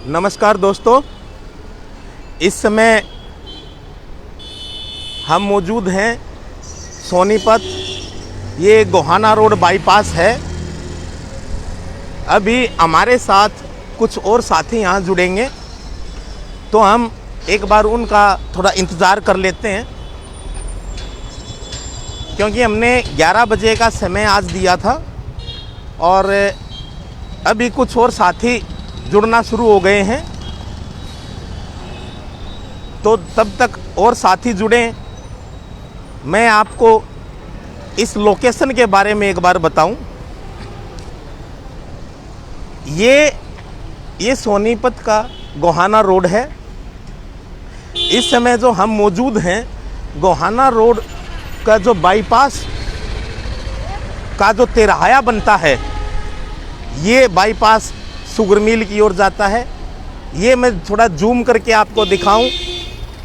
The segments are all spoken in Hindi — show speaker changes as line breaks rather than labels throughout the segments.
नमस्कार दोस्तों, इस समय हम मौजूद हैं सोनीपत। ये गोहाना रोड बाईपास है। अभी हमारे साथ कुछ और साथी यहाँ जुड़ेंगे, तो हम एक बार उनका थोड़ा इंतज़ार कर लेते हैं, क्योंकि हमने 11 बजे का समय आज दिया था और अभी कुछ और साथी जुड़ना शुरू हो गए हैं। तो तब तक और साथी जुड़ें। मैं आपको इस लोकेशन के बारे में एक बार बताऊं। ये सोनीपत का गोहाना रोड है। इस समय जो हम मौजूद हैं, गोहाना रोड का जो बाईपास का जो तिराहा बनता है, ये बाईपास शुगर मिल की ओर जाता है। ये मैं थोड़ा जूम करके आपको दिखाऊं।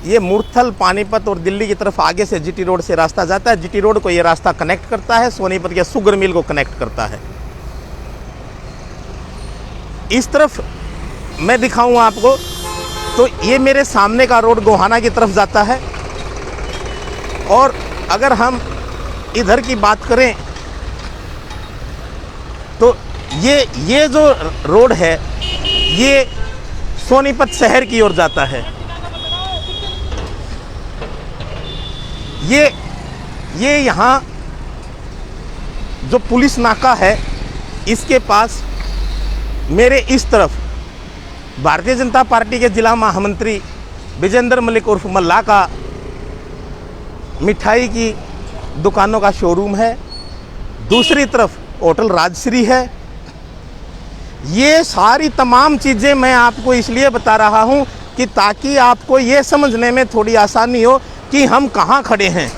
ये मुरथल, पानीपत और दिल्ली की तरफ आगे से जीटी रोड से रास्ता जाता है। जीटी रोड को ये रास्ता कनेक्ट करता है, सोनीपत के शुगर मिल को कनेक्ट करता है। इस तरफ मैं दिखाऊं आपको, तो ये मेरे सामने का रोड गोहाना की तरफ जाता है। और अगर हम इधर की बात करें तो ये जो रोड है, ये सोनीपत शहर की ओर जाता है। ये यहाँ जो पुलिस नाका है, इसके पास मेरे इस तरफ भारतीय जनता पार्टी के जिला महामंत्री विजेंद्र मलिक उर्फ मल्ला का मिठाई की दुकानों का शोरूम है। दूसरी तरफ होटल राजश्री है। ये सारी तमाम चीज़ें मैं आपको इसलिए बता रहा हूं कि ताकि आपको ये समझने में थोड़ी आसानी हो कि हम कहां खड़े हैं।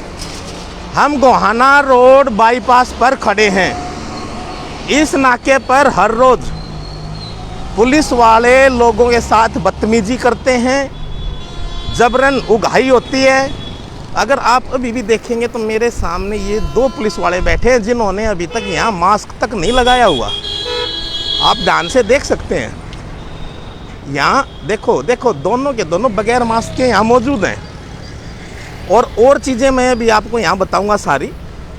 हम गोहाना रोड बाईपास पर खड़े हैं। इस नाके पर हर रोज़ पुलिस वाले लोगों के साथ बदतमीजी करते हैं, जबरन उगाही होती है। अगर आप अभी भी देखेंगे तो मेरे सामने ये 2 पुलिस वाले बैठे हैं, जिन्होंने अभी तक यहाँ मास्क तक नहीं लगाया हुआ। आप ध्यान से देख सकते हैं। यहाँ देखो दोनों के दोनों बगैर मास्क के यहाँ मौजूद हैं। और चीज़ें मैं अभी आपको यहाँ बताऊँगा। सारी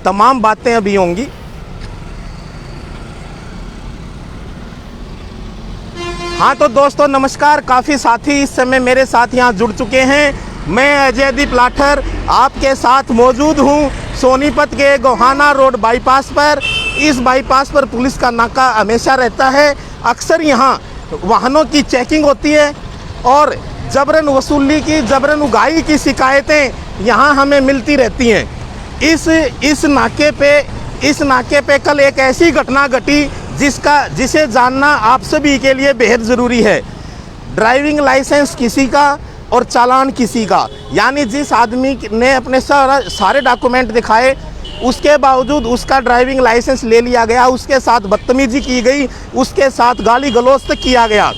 तमाम बातें अभी होंगी। हाँ तो दोस्तों नमस्कार। काफ़ी साथी इस समय मेरे साथ यहाँ जुड़ चुके हैं। मैं अजयदीप लाठर आपके साथ मौजूद हूँ सोनीपत के गोहाना रोड बाईपास पर। इस बाईपास पर पुलिस का नाका हमेशा रहता है। अक्सर यहाँ वाहनों की चेकिंग होती है और जबरन वसूली की, जबरन उगाही की शिकायतें यहाँ हमें मिलती रहती हैं। इस नाके पे कल एक ऐसी घटना घटी जिसे जानना आप सभी के लिए बेहद ज़रूरी है। ड्राइविंग लाइसेंस किसी का और चालान किसी का, यानी जिस आदमी ने अपने सारे डॉक्यूमेंट दिखाए, उसके बावजूद उसका ड्राइविंग लाइसेंस ले लिया गया, उसके साथ बदतमीजी की गई, उसके साथ गाली गलौज तक किया गया।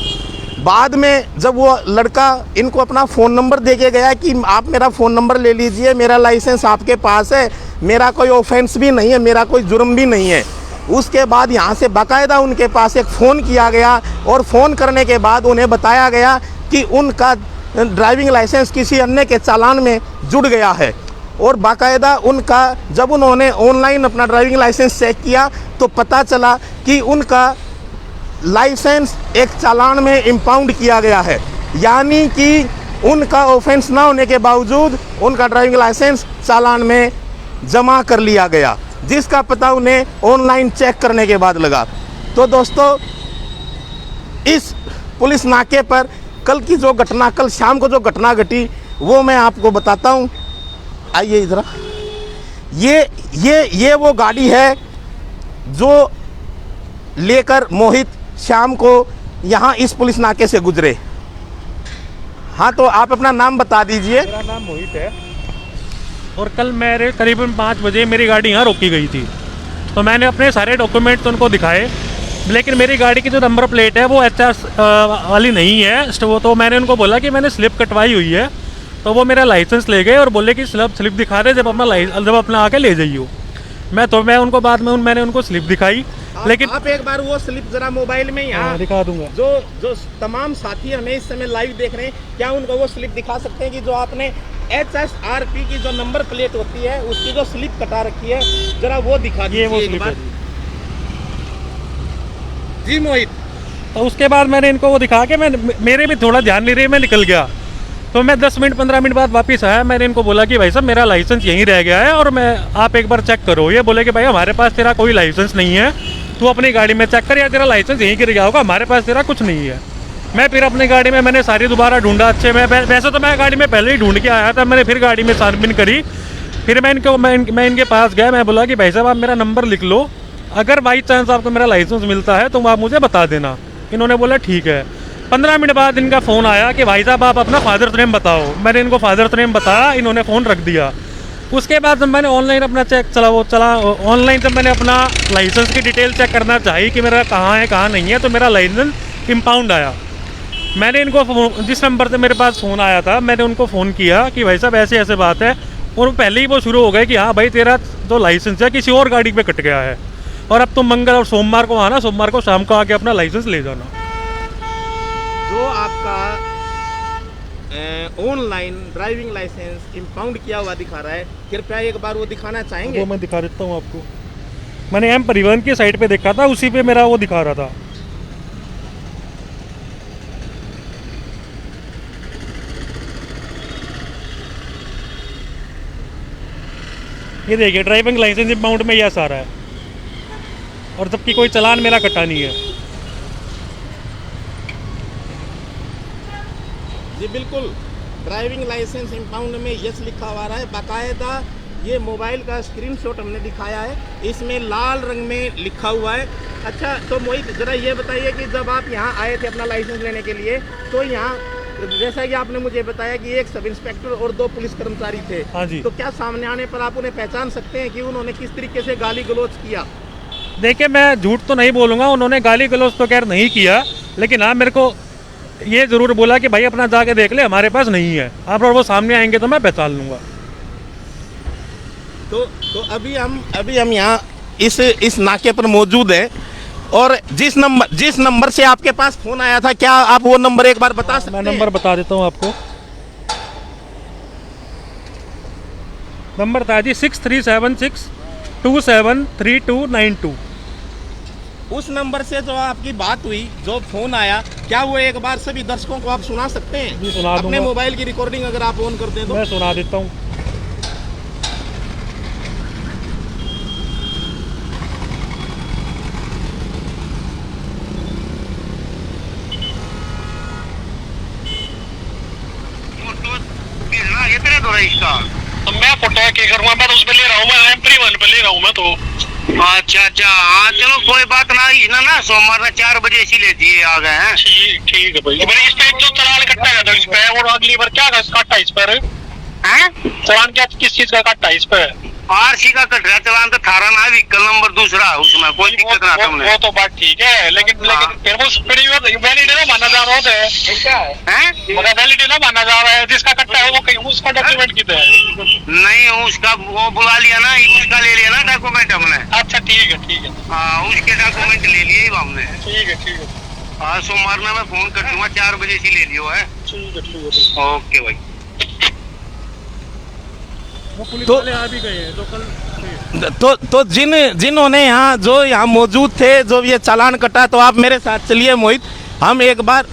बाद में जब वो लड़का इनको अपना फ़ोन नंबर दे के गया कि आप मेरा फ़ोन नंबर ले लीजिए, मेरा लाइसेंस आपके पास है, मेरा कोई ऑफेंस भी नहीं है, मेरा कोई जुर्म भी नहीं है। उसके बाद यहाँ से बाकायदा उनके पास एक फ़ोन किया गया और फ़ोन करने के बाद उन्हें बताया गया कि उनका ड्राइविंग लाइसेंस किसी अन्य के चालान में जुड़ गया है। और बाकायदा उनका जब उन्होंने ऑनलाइन अपना ड्राइविंग लाइसेंस चेक किया तो पता चला कि उनका लाइसेंस एक चालान में इम्पाउंड किया गया है, यानी कि उनका ऑफेंस ना होने के बावजूद उनका ड्राइविंग लाइसेंस चालान में जमा कर लिया गया, जिसका पता उन्हें ऑनलाइन चेक करने के बाद लगा। तो दोस्तों, इस पुलिस नाके पर कल शाम को जो घटना घटी वो मैं आपको बताता हूँ। आइए इधर। ये वो गाड़ी है जो लेकर मोहित शाम को यहाँ इस पुलिस नाके से गुजरे। हाँ तो आप अपना नाम बता दीजिए।
मेरा नाम मोहित है और कल मेरे करीबन 5 बजे मेरी गाड़ी यहाँ रोकी गई थी। तो मैंने अपने सारे डॉक्यूमेंट्स उनको दिखाए, लेकिन मेरी गाड़ी की जो नंबर प्लेट है वो HR वाली नहीं है। तो मैंने उनको बोला कि मैंने स्लिप कटवाई हुई है, तो वो मेरा लाइसेंस ले गए और बोले कि स्लिप दिखा दे, जब अपना आके ले जाइए। मैं उनको बाद में मैंने उनको स्लिप दिखाई। लेकिन
आप एक बार वो स्लिप जरा मोबाइल में यहाँ
दिखा दूंगा।
जो जो तमाम साथी हमें इस समय लाइव देख रहे हैं, क्या उनको वो स्लिप दिखा सकते हैं कि जो आपने HSRP की जो नंबर प्लेट होती है उसकी जो स्लिप कटा रखी है, जरा वो दिखा दीजिए
वो
एक
स्लिप
बार।
है
जी मोहित।
तो उसके बाद मैंने इनको वो दिखा के मेरे भी थोड़ा ध्यान नहीं रही, मैं निकल गया। तो मैं 10 मिनट 15 मिनट बाद वापस आया। मैंने इनको बोला कि भाई साहब मेरा लाइसेंस यहीं रह गया है और मैं आप एक बार चेक करो। ये बोले कि भाई हमारे पास तेरा कोई लाइसेंस नहीं है, तू अपनी गाड़ी में चेक कर, या तेरा लाइसेंस यहीं गिर गया होगा, हमारे पास तेरा कुछ नहीं है। मैं फिर अपनी गाड़ी में मैंने सारी दोबारा ढूंढा अच्छे में, वैसे तो मैं गाड़ी में पहले ही ढूंढ के आया था, मैंने फिर गाड़ी में छानबीन करी। फिर मैं इनके पास गया, मैं बोला कि भाई साहब आप मेरा नंबर लिख लो, अगर बाई चांस आपको मेरा लाइसेंस मिलता है तो आप मुझे बता देना। इन्होंने बोला ठीक है। 15 मिनट बाद इनका फ़ोन आया कि भाई साहब आप अपना फादर्स नेम बताओ। मैंने इनको फादर्स नेम बताया, इन्होंने फ़ोन रख दिया। उसके बाद जब मैंने ऑनलाइन अपना चला ऑनलाइन जब मैंने अपना लाइसेंस की डिटेल चेक करना चाहिए कि मेरा कहाँ है कहाँ नहीं है, तो मेरा लाइसेंस इम्पाउंड आया। मैंने इनको जिस नंबर से मेरे पास फ़ोन आया था, मैंने उनको फ़ोन किया कि भाई साहब ऐसे ऐसे बात है, और पहले ही वो शुरू हो गए कि हाँ भाई तेरा जो लाइसेंस है किसी और गाड़ी पे कट गया है, और अब तुम मंगल और सोमवार को आना, सोमवार को शाम को आके अपना लाइसेंस ले जाना।
जो आपका ऑनलाइन ड्राइविंग लाइसेंस इम्पाउंड किया हुआ दिखा रहा है, कृपया एक बार वो दिखाना चाहेंगे?
वो मैं दिखा देता हूँ आपको। मैंने एम परिवहन की साइट पे देखा था, उसी पे मेरा वो दिखा रहा था। ये देखिए ड्राइविंग लाइसेंस इम्पाउंड में यह सारा है, और जबकि कोई चालान मेरा कटा नहीं है।
जी बिल्कुल, ड्राइविंग लाइसेंस इम्पाउंड में यस लिखा हुआ रहा है। बाकायदा ये मोबाइल का स्क्रीनशॉट हमने दिखाया है, इसमें लाल रंग में लिखा हुआ है। अच्छा तो मोहित ज़रा ये बताइए कि जब आप यहाँ आए थे अपना लाइसेंस लेने के लिए, तो यहाँ जैसा कि आपने मुझे बताया कि एक सब इंस्पेक्टर और 2 पुलिस कर्मचारी थे।
हाँ जी।
तो क्या सामने आने पर आप उन्हें पहचान सकते हैं कि उन्होंने किस तरीके से गाली गलौज किया?
देखिए मैं झूठ तो नहीं बोलूँगा, उन्होंने गाली गलौज तो खैर नहीं किया, लेकिन हाँ मेरे को ये ज़रूर बोला कि भाई अपना जाके देख ले, हमारे पास नहीं है। आप और वो सामने आएंगे तो मैं पहचान लूँगा।
तो अभी हम यहाँ इस नाके पर मौजूद है, और जिस नंबर से आपके पास फ़ोन आया था, क्या आप वो नंबर एक बार बता सकते हैं?
मैं नंबर बता देता हूँ आपको। नंबर था जी 6376273292।
उस नंबर से जो आपकी बात हुई, जो फोन आया, क्या वो एक बार सभी दर्शकों को आप सुना सकते हैं?
जी सुना दूंगा।
अपने मोबाइल की रिकॉर्डिंग अगर आप ऑन कर दें तो।
मैं सुना देता हूँ।
तो मैं फोटो क्या करूँगा, मैं तो उसमें ले रहा हूँ, मैं एम परिवहन पे ले रहा हूँ मैं तो। अच्छा अच्छा, हाँ चलो कोई बात ना, ना सोमवार में 4 बजे इसी लेती है आ गए हैं। ठीक है भाई। मेरे इस पे जो चालान कटा है तो इस पे, और अगली बार क्या काटा इस पर है? चालान क्या किस चीज का काटा इस पे? RC का कट रहा चालान, तो थारा ना व्हीकल नंबर दूसरा, उसमें कोई दिक्कत ना तुमने। वो तो बात ठीक है, लेकिन फिर वो वैलिड ना माना जा रहा है, मगर वैलिड ना माना जा रहा है। जिसका कट्टा है वो कहीं उसका डॉक्यूमेंट किधर है? नहीं उसका वो बुला लिया ना, उसका ले लिया ना डॉक्यूमेंट हमने। अच्छा ठीक है। हाँ उसके डॉक्यूमेंट ले लिए हमने। ठीक है। हाँ सोमवार में मैं फोन कर दूंगा, 4 बजे से ले लियो है। ठीक है। ओके भाई।
वो पुलिस वाले आ भी गए हैं जो कल
तो जिन्होंने यहाँ मौजूद थे, जो ये चालान कटा, तो आप मेरे साथ चलिए मोहित, हम एक बार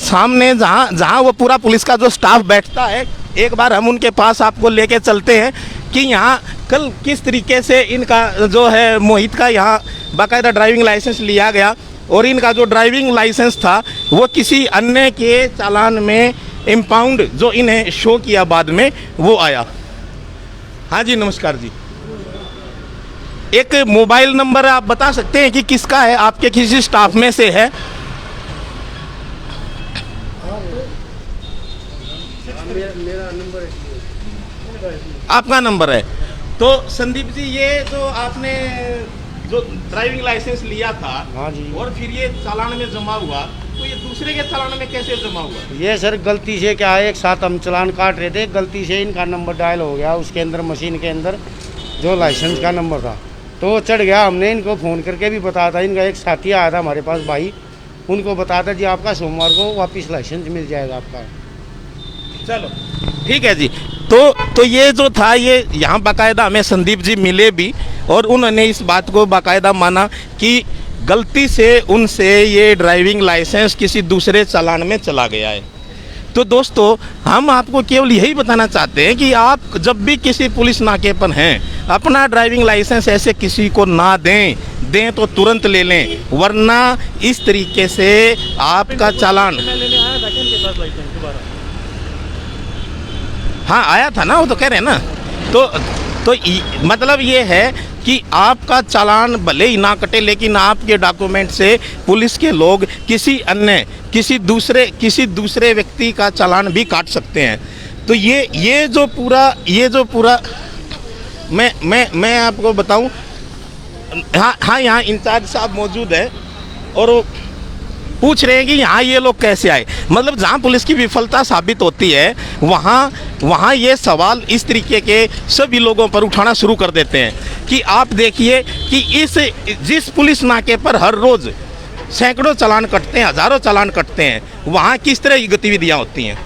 सामने जहाँ वो पूरा पुलिस का जो स्टाफ बैठता है, एक बार हम उनके पास आपको लेके चलते हैं कि यहाँ कल किस तरीके से इनका जो है मोहित का यहाँ बाकायदा ड्राइविंग लाइसेंस लिया गया, और इनका जो ड्राइविंग लाइसेंस था वो किसी अन्य के चालान में इम्पाउंड जो इन्हें शो किया बाद में वो आया। हाँ जी नमस्कार जी, एक मोबाइल नंबर आप बता सकते हैं कि किसका है, आपके किसी स्टाफ में से है?
मेरा नंबर
आपका नंबर है। तो संदीप जी, ये जो आपने जो ड्राइविंग लाइसेंस लिया था,
हाँ जी,
और फिर ये चालान में जमा हुआ, तो ये दूसरे के चालान में कैसे जमा हुआ?
ये सर गलती से क्या है, एक साथ हम चालान काट रहे थे, गलती से इनका नंबर डायल हो गया उसके अंदर, मशीन के अंदर जो लाइसेंस का नंबर था। तो चढ़ गया। हमने इनको फ़ोन करके भी बताया था, इनका एक साथी आया था हमारे पास भाई, उनको बताया था जी आपका सोमवार को वापस लाइसेंस मिल जाएगा आपका।
चलो ठीक है जी। तो ये जो था, ये यहाँ बाकायदा हमें संदीप जी मिले भी और उन्होंने इस बात को बाकायदा माना कि गलती से उनसे ये ड्राइविंग लाइसेंस किसी दूसरे चालान में चला गया है। तो दोस्तों, हम आपको केवल यही बताना चाहते हैं कि आप जब भी किसी पुलिस नाके पर हैं, अपना ड्राइविंग लाइसेंस ऐसे किसी को ना दें तो तुरंत ले लें, वरना इस तरीके से आपका चालान।
मैं लेने आया था इनके पास लाइसेंस दोबारा।
हाँ आया था ना, वो तो कह रहे हैं ना। मतलब ये है कि आपका चालान भले ही ना कटे, लेकिन आपके डॉक्यूमेंट से पुलिस के लोग किसी दूसरे व्यक्ति का चालान भी काट सकते हैं। तो ये जो पूरा मैं आपको बताऊं। हाँ यहाँ इंचार्ज साहब मौजूद है और वो पूछ रहे हैं कि यहाँ ये लोग कैसे आए। मतलब जहाँ पुलिस की विफलता साबित होती है, वहाँ ये सवाल इस तरीके के सभी लोगों पर उठाना शुरू कर देते हैं कि आप देखिए कि जिस पुलिस नाके पर हर रोज़ सैकड़ों चालान कटते हैं, हज़ारों चालान कटते हैं, वहाँ किस तरह की गतिविधियाँ होती हैं।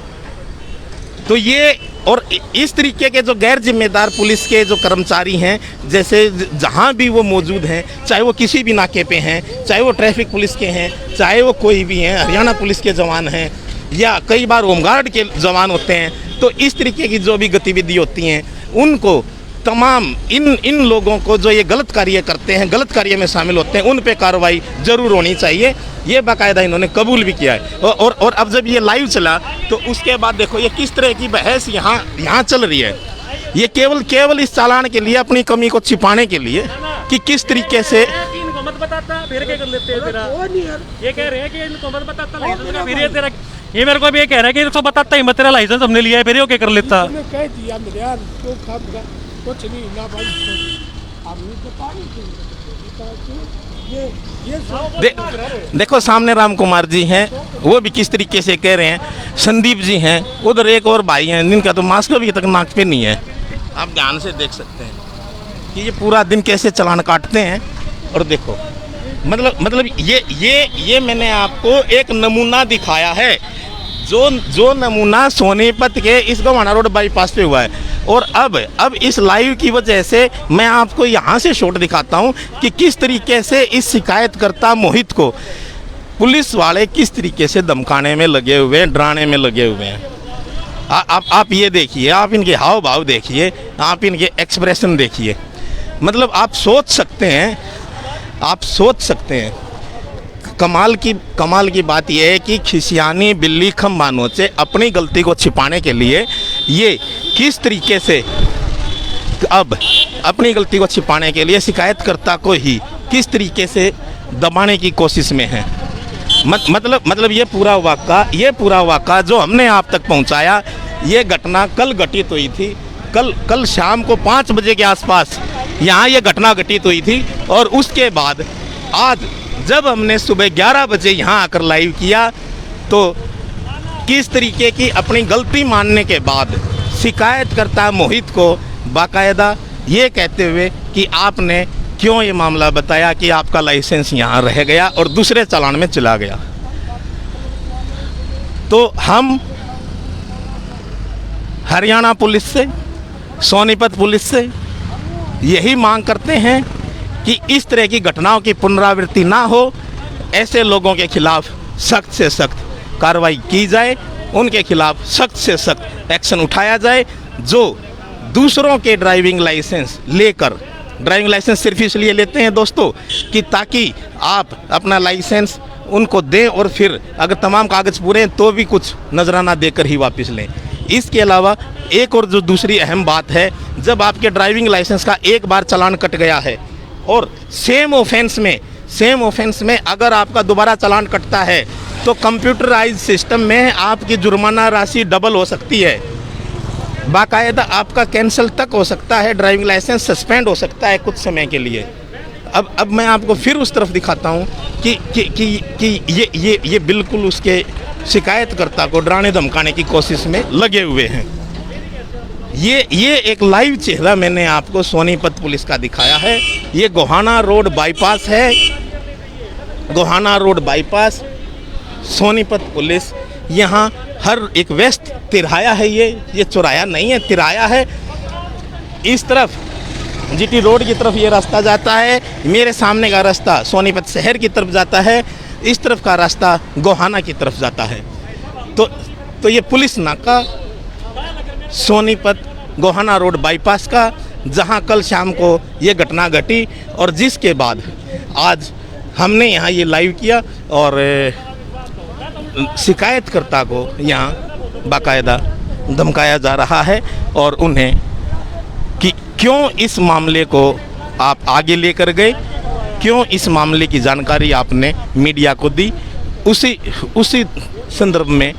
तो ये और इस तरीके के जो गैर जिम्मेदार पुलिस के जो कर्मचारी हैं, जैसे जहाँ भी वो मौजूद हैं, चाहे वो किसी भी नाके पे हैं, चाहे वो ट्रैफिक पुलिस के हैं, चाहे वो कोई भी हैं, हरियाणा पुलिस के जवान हैं या कई बार होमगार्ड के जवान होते हैं, तो इस तरीके की जो भी गतिविधि होती हैं, उनको तमाम इन लोगों को जो ये गलत कार्य करते हैं, गलत कार्य में शामिल होते हैं, उन पे कार्रवाई जरूर होनी चाहिए। ये बाकायदा इन्होंने कबूल भी किया है। और अब जब ये लाइव चला तो उसके बाद देखो ये किस तरह की बहस यहाँ चल रही है। ये केवल इस चालान के लिए, अपनी कमी को छिपाने के लिए कि किस तरीके से
इनको मत बताता, फिर क्या कर लेते हैं तेरा। ये कह रहे हैं कि इनको मत बताता लाइसेंस का, फिर ये तेरा, ये मेरे को भी ये कह रहा है कि इसको बताता ही मत, तेरा लाइसेंस हमने लिया है, फिर ये क्या कर लेता।
कह दिया मेरे यार तो कुछ नहीं ना भाई, अब बता
देखो सामने राम कुमार जी हैं, वो भी किस तरीके से कह रहे हैं। संदीप जी हैं, उधर एक और भाई हैं जिनका तो मास्क अभी तक नाक पे नहीं है। आप ध्यान से देख सकते हैं कि ये पूरा दिन कैसे चालान काटते हैं। और देखो मतलब ये मैंने आपको एक नमूना दिखाया है, जो नमूना सोनीपत के इस गोहाना रोड बाईपास पे हुआ है। और अब इस लाइव की वजह से मैं आपको यहाँ से शॉट दिखाता हूँ कि किस तरीके से इस शिकायतकर्ता मोहित को पुलिस वाले किस तरीके से धमकाने में लगे हुए हैं, डराने में लगे हुए हैं। आप ये देखिए, आप इनके हाव भाव देखिए, आप इनके एक्सप्रेशन देखिए। मतलब आप सोच सकते हैं कमाल की बात यह है कि खिसियानी बिल्ली खम्बा नोचे, अपनी गलती को छिपाने के लिए ये किस तरीके से अब अपनी गलती को छिपाने के लिए शिकायतकर्ता को ही किस तरीके से दबाने की कोशिश में है। मतलब ये पूरा वाक़ा जो हमने आप तक पहुंचाया, ये घटना कल घटित हुई थी। कल शाम को 5 बजे के आसपास यहाँ ये घटना घटित हुई थी। और उसके बाद आज जब हमने सुबह 11 बजे यहाँ आकर लाइव किया, तो किस तरीके की अपनी गलती मानने के बाद शिकायतकर्ता मोहित को बाकायदा ये कहते हुए कि आपने क्यों ये मामला बताया कि आपका लाइसेंस यहाँ रह गया और दूसरे चालान में चला गया। तो हम हरियाणा पुलिस से, सोनीपत पुलिस से यही मांग करते हैं कि इस तरह की घटनाओं की पुनरावृत्ति ना हो। ऐसे लोगों के खिलाफ सख्त से सख्त कार्रवाई की जाए, उनके खिलाफ सख्त से सख्त एक्शन उठाया जाए। जो दूसरों के ड्राइविंग लाइसेंस लेकर, ड्राइविंग लाइसेंस सिर्फ इसलिए लेते हैं दोस्तों कि ताकि आप अपना लाइसेंस उनको दें और फिर अगर तमाम कागज़ पूरे हैं तो भी कुछ नजराना देकर ही वापस लें। इसके अलावा एक और जो दूसरी अहम बात है, जब आपके ड्राइविंग लाइसेंस का एक बार चालान कट गया है और सेम ऑफेंस में अगर आपका दोबारा चालान कटता है तो कंप्यूटराइज सिस्टम में आपकी जुर्माना राशि डबल हो सकती है, बाकायदा आपका कैंसिल तक हो सकता है, ड्राइविंग लाइसेंस सस्पेंड हो सकता है कुछ समय के लिए। अब मैं आपको फिर उस तरफ दिखाता हूँ कि ये बिल्कुल उसके शिकायतकर्ता को डराने धमकाने की कोशिश में लगे हुए हैं। ये एक लाइव चेहरा मैंने आपको सोनीपत पुलिस का दिखाया है। ये गोहाना रोड बाईपास है, Gohana road bypass, Sonipat police. यहाँ हर एक व्यस्त तिराया है, ये चौराया नहीं है, तिराया है। इस तरफ जीटी रोड की तरफ ये रास्ता जाता है, मेरे सामने का रास्ता सोनीपत शहर की तरफ जाता है, इस तरफ का रास्ता गोहाना की तरफ जाता है। तो ये पुलिस नाका सोनीपत गोहाना रोड बाईपास का, जहां कल शाम को ये घटना घटी और जिसके बाद आज हमने यहाँ ये लाइव किया और शिकायतकर्ता को यहाँ बाकायदा धमकाया जा रहा है और उन्हें कि क्यों इस मामले को आप आगे लेकर गए, क्यों इस मामले की जानकारी आपने मीडिया को दी, उसी संदर्भ में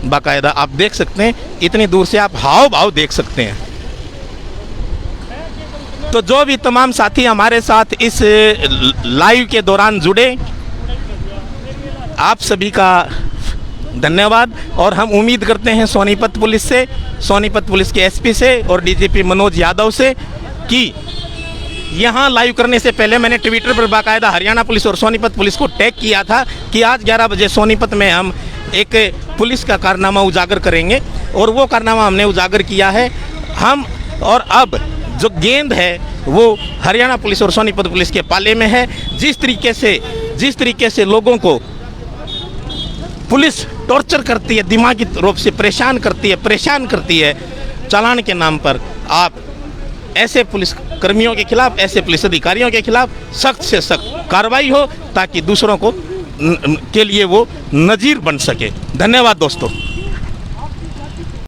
बाकायदा आप देख सकते हैं। इतनी दूर से आप हाव भाव देख सकते हैं। तो जो भी तमाम साथी हमारे साथ इस लाइव के दौरान जुड़े, आप सभी का धन्यवाद। और हम उम्मीद करते हैं सोनीपत पुलिस से, सोनीपत पुलिस के एसपी से और डीजीपी मनोज यादव से कि यहाँ लाइव करने से पहले मैंने ट्विटर पर बाकायदा हरियाणा पुलिस और सोनीपत पुलिस को टैग किया था कि आज 11 बजे सोनीपत में हम एक पुलिस का कारनामा उजागर करेंगे और वो कारनामा हमने उजागर किया है। हम और अब जो गेंद है वो हरियाणा पुलिस और सोनीपत पुलिस के पाले में है। जिस तरीके से लोगों को पुलिस टॉर्चर करती है, दिमागी रूप से परेशान करती है चालान के नाम पर, आप ऐसे पुलिस कर्मियों के खिलाफ, ऐसे पुलिस अधिकारियों के खिलाफ सख्त से सख्त कार्रवाई हो ताकि दूसरों को के लिए वो नज़ीर बन सके। धन्यवाद दोस्तों।